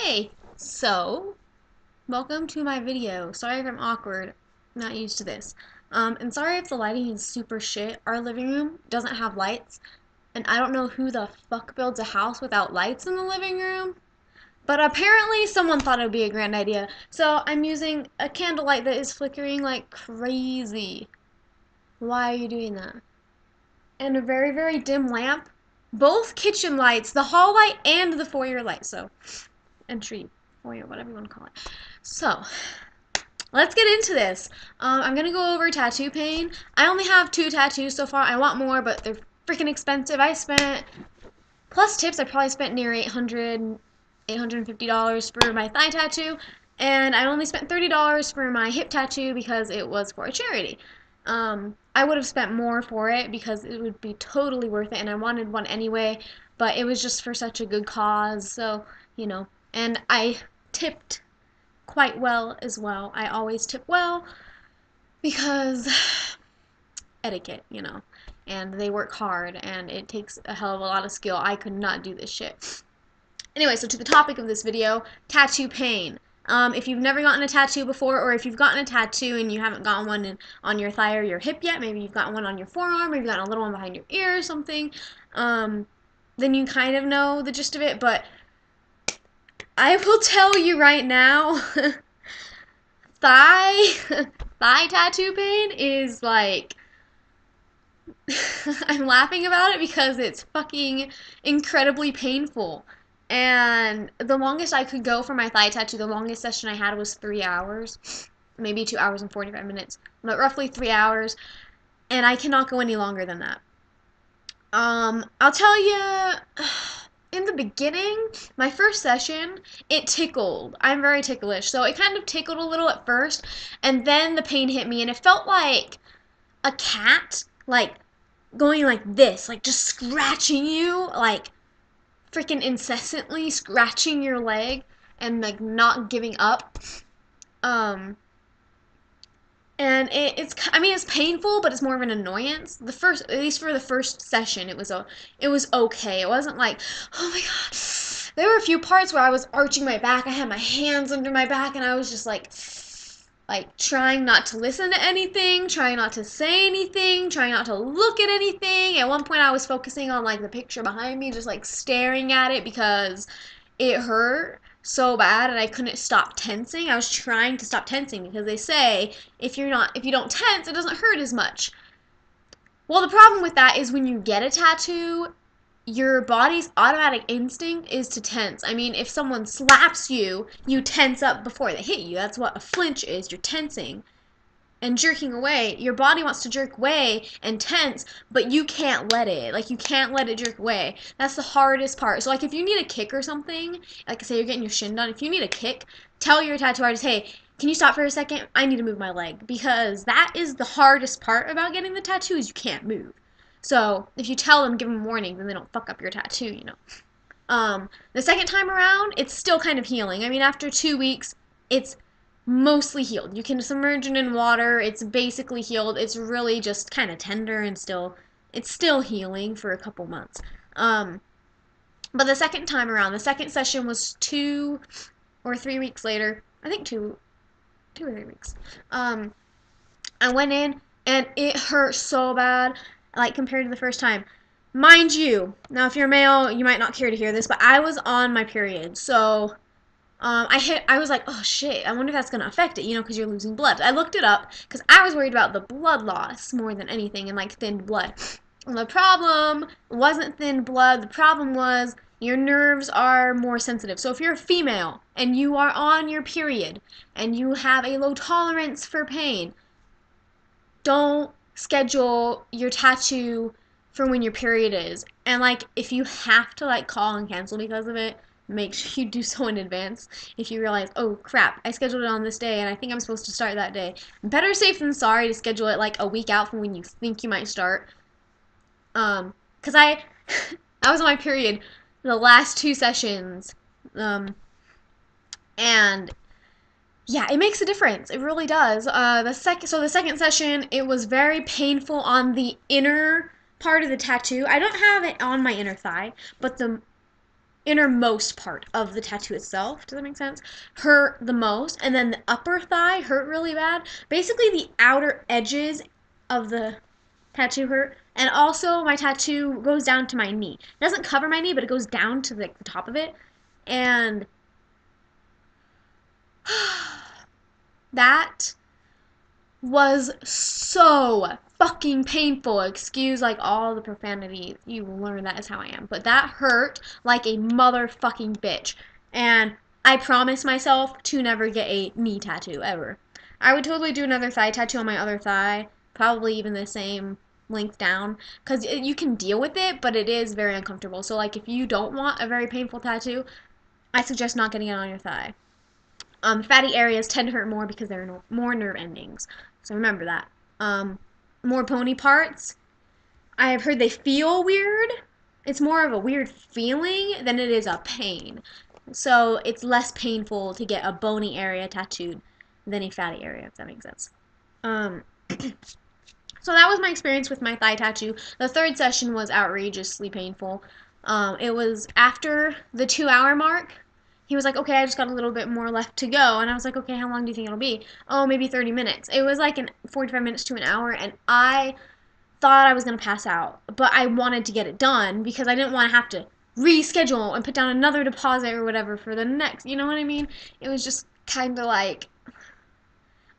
Hey, so welcome to my video. Sorry if I'm awkward, I'm not used to this. And sorry if the lighting is super shit. Our living room doesn't have lights, and I don't know who the fuck builds a house without lights in the living room. But apparently someone thought it would be a grand idea. So I'm using a candlelight that is flickering like crazy. Why are you doing that? And a very, very dim lamp. Both kitchen lights, the hall light and the foyer light. So entry, foyer, whatever you want to call it. So, let's get into this. I'm gonna go over tattoo pain. I only have 2 tattoos so far. I want more, but they're freaking expensive. I spent, plus tips, I probably spent near $850 for my thigh tattoo, and I only spent $30 for my hip tattoo because it was for a charity. I would have spent more for it because it would be totally worth it, and I wanted one anyway, but it was just for such a good cause, so, and I tipped quite well as well. I always tip well because etiquette, and they work hard and it takes a hell of a lot of skill. I could not do this shit. Anyway, so to the topic of this video, tattoo pain. If you've never gotten a tattoo before, or if you've gotten a tattoo and you haven't gotten one on your thigh or your hip yet, maybe you've gotten one on your forearm, or you've gotten a little one behind your ear or something, then you kind of know the gist of it, but I will tell you right now, thigh thigh tattoo pain is like I'm laughing about it because it's fucking incredibly painful. And the longest I could go for my thigh tattoo, the longest session I had was 3 hours, maybe 2 hours and 45 minutes, but roughly 3 hours, and I cannot go any longer than that. I'll tell you, in the beginning, my first session, it tickled. I'm very ticklish, so it kind of tickled a little at first, and then the pain hit me, and it felt like a cat, like, going like this, like, just scratching you, like, freaking incessantly scratching your leg, and, like, not giving up. And it's painful, but it's more of an annoyance. At least for the first session, it was okay. It wasn't like, oh my god. There were a few parts where I was arching my back. I had my hands under my back, and I was just like trying not to listen to anything, trying not to say anything, trying not to look at anything. At one point, I was focusing on like the picture behind me, just like staring at it because it hurt so bad and I couldn't stop tensing. I was trying to stop tensing because they say if you don't tense, it doesn't hurt as much. Well, the problem with that is when you get a tattoo, your body's automatic instinct is to tense. I mean, if someone slaps you, you tense up before they hit you. That's what a flinch is. You're tensing and jerking away. Your body wants to jerk away and tense, but you can't let it. Like, you can't let it jerk away. That's the hardest part. So, like, if you need a kick or something, like, say you're getting your shin done, if you need a kick, tell your tattoo artist, hey, can you stop for a second? I need to move my leg. Because that is the hardest part about getting the tattoo is you can't move. So, if you tell them, give them a warning, then they don't fuck up your tattoo. The second time around, it's still kind of healing. I mean, after 2 weeks, it's mostly healed. You can submerge it in water. It's basically healed. It's really just kind of tender and it's still healing for a couple months. But the second time around, the second session was 2 or 3 weeks later. I think 2 or 3 weeks. I went in and it hurt so bad, like compared to the first time. Mind you, now if you're male, you might not care to hear this, but I was on my period, so I was like, oh shit, I wonder if that's going to affect it, because you're losing blood. I looked it up because I was worried about the blood loss more than anything and like thinned blood. And the problem wasn't thin blood, the problem was your nerves are more sensitive. So if you're a female and you are on your period and you have a low tolerance for pain, don't schedule your tattoo for when your period is. And like, if you have to like call and cancel because of it, make sure you do so in advance. If you realize, oh crap, I scheduled it on this day and I think I'm supposed to start that day. Better safe than sorry to schedule it like a week out from when you think you might start. Cause I was on my period the last 2 sessions, and yeah, it makes a difference. It really does. The second session, it was very painful on the inner part of the tattoo. I don't have it on my inner thigh, but innermost part of the tattoo itself, does that make sense, hurt the most, and then the upper thigh hurt really bad. Basically, the outer edges of the tattoo hurt, and also my tattoo goes down to my knee. It doesn't cover my knee, but it goes down to the top of it, and that was so fucking painful. Excuse like all the profanity. You will learn that is how I am. But that hurt like a motherfucking bitch. And I promised myself to never get a knee tattoo ever. I would totally do another thigh tattoo on my other thigh. Probably even the same length down. Because you can deal with it, but it is very uncomfortable. So like if you don't want a very painful tattoo, I suggest not getting it on your thigh. Fatty areas tend to hurt more because there are more nerve endings. So remember that. More bony parts, I have heard they feel weird. It's more of a weird feeling than it is a pain. So it's less painful to get a bony area tattooed than a fatty area, if that makes sense. So that was my experience with my thigh tattoo. The third session was outrageously painful. It was after the 2-hour mark. He was like, okay, I just got a little bit more left to go. And I was like, okay, how long do you think it'll be? Oh, maybe 30 minutes. It was like 45 minutes to an hour, and I thought I was going to pass out. But I wanted to get it done because I didn't want to have to reschedule and put down another deposit or whatever for the next, you know what I mean? It was just kind of like,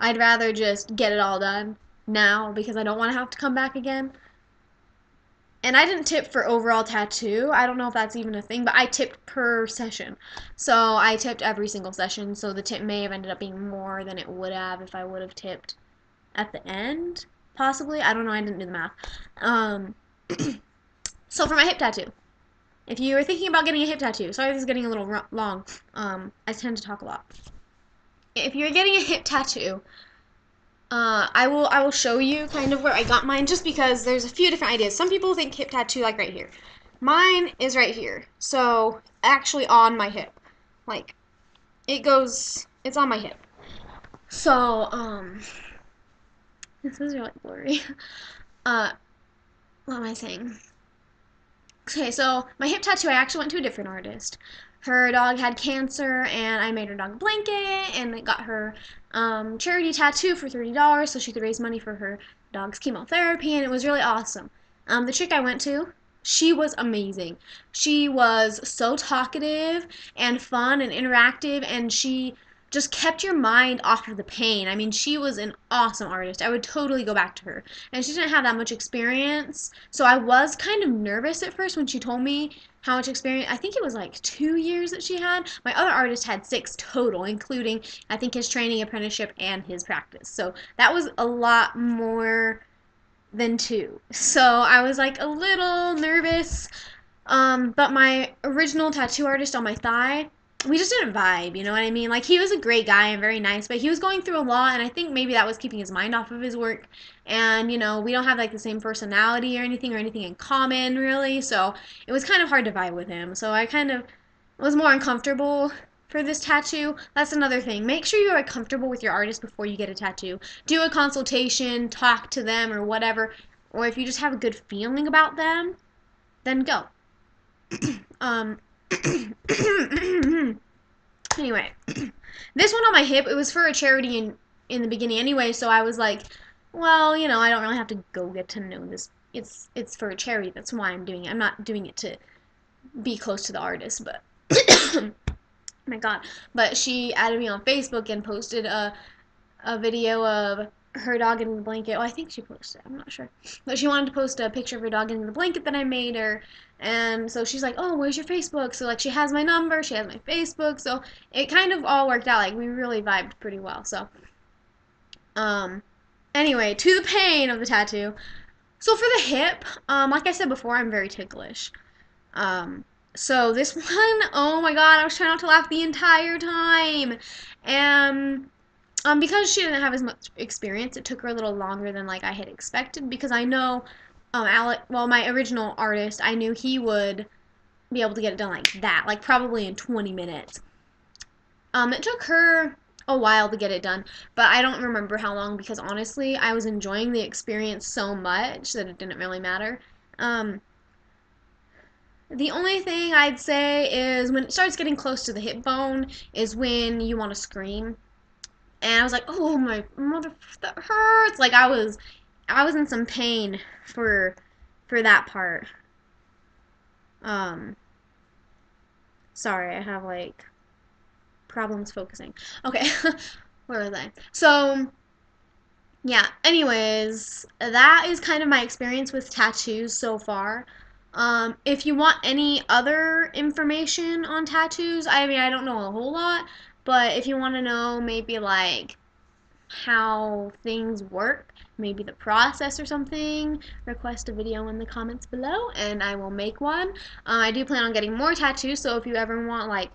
I'd rather just get it all done now because I don't want to have to come back again. And I didn't tip for overall tattoo. I don't know if that's even a thing, but I tipped per session. So I tipped every single session, so the tip may have ended up being more than it would have if I would have tipped at the end, possibly. I don't know, I didn't do the math. So for my hip tattoo, if you are thinking about getting a hip tattoo, sorry this is getting a little long, I tend to talk a lot. If you're getting a hip tattoo, I will show you kind of where I got mine just because there's a few different ideas. Some people think hip tattoo like right here. Mine is right here. So actually on my hip. Like it's on my hip. So this is really blurry. What am I saying? Okay, so my hip tattoo I actually went to a different artist. Her dog had cancer, and I made her dog a blanket, and I got her charity tattoo for $30 so she could raise money for her dog's chemotherapy, and it was really awesome. The chick I went to, she was amazing. She was so talkative and fun and interactive, and she just kept your mind off of the pain. I mean, she was an awesome artist. I would totally go back to her. And she didn't have that much experience, so I was kind of nervous at first when she told me how much experience. I think it was like 2 years that she had. My other artist had 6 total, including I think his training, apprenticeship, and his practice. So that was a lot more than 2. So I was like a little nervous. But my original tattoo artist on my thigh, we just didn't vibe, you know what I mean? Like, he was a great guy and very nice, but he was going through a lot, and I think maybe that was keeping his mind off of his work. And, you know, we don't have, like, the same personality or anything in common, really, so it was kind of hard to vibe with him. So I kind of was more uncomfortable for this tattoo. That's another thing. Make sure you are comfortable with your artist before you get a tattoo. Do a consultation, talk to them, or whatever. Or if you just have a good feeling about them, then go. Anyway, this one on my hip, it was for a charity in the beginning anyway, so I was like, well, you know, I don't really have to go get to know this. It's for a charity, that's why I'm doing it. I'm not doing it to be close to the artist, but oh my god. But she added me on Facebook and posted a video of her dog in the blanket. Well, I think she posted it. I'm not sure. But she wanted to post a picture of her dog in the blanket that I made her. And so she's like, oh, where's your Facebook? So, like, she has my number. She has my Facebook. So it kind of all worked out. Like, we really vibed pretty well. So, anyway, to the pain of the tattoo. So for the hip, like I said before, I'm very ticklish. So this one, oh my god, I was trying not to laugh the entire time. And because she didn't have as much experience, it took her a little longer than like I had expected because I know my original artist, I knew he would be able to get it done like that, like probably in 20 minutes. It took her a while to get it done, but I don't remember how long because honestly, I was enjoying the experience so much that it didn't really matter. The only thing I'd say is when it starts getting close to the hip bone is when you want to scream. And I was like, "Oh my mother, that hurts!" Like I was in some pain for that part. Um, sorry, I have like problems focusing. Okay, where was I? So yeah. Anyways, that is kind of my experience with tattoos so far. If you want any other information on tattoos, I mean, I don't know a whole lot, but if you want to know maybe like how things work, maybe the process or something, request a video in the comments below and I will make one. I do plan on getting more tattoos, so if you ever want like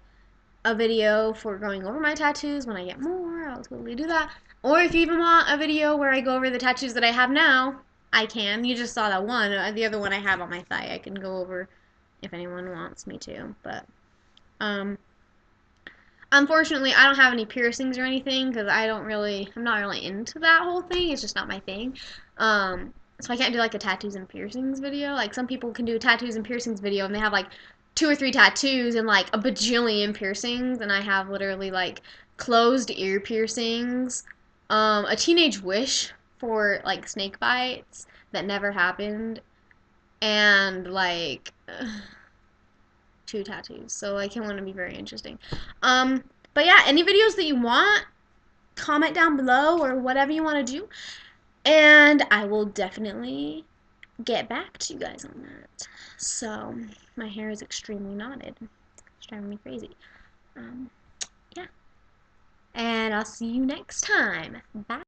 a video for going over my tattoos when I get more, I'll totally do that. Or if you even want a video where I go over the tattoos that I have now, I can. You just saw that one. The other one I have on my thigh, I can go over if anyone wants me to. But um, unfortunately, I don't have any piercings or anything because I'm not really into that whole thing. It's just not my thing. So I can't do like a tattoos and piercings video. Like some people can do a tattoos and piercings video and they have like 2 or 3 tattoos and like a bajillion piercings, and I have literally like closed ear piercings, a teenage wish for like snake bites that never happened, and like 2 tattoos. So like it wouldn't be very interesting. But yeah, any videos that you want, comment down below or whatever you want to do, and I will definitely get back to you guys on that. So my hair is extremely knotted. It's driving me crazy. Yeah. And I'll see you next time. Bye.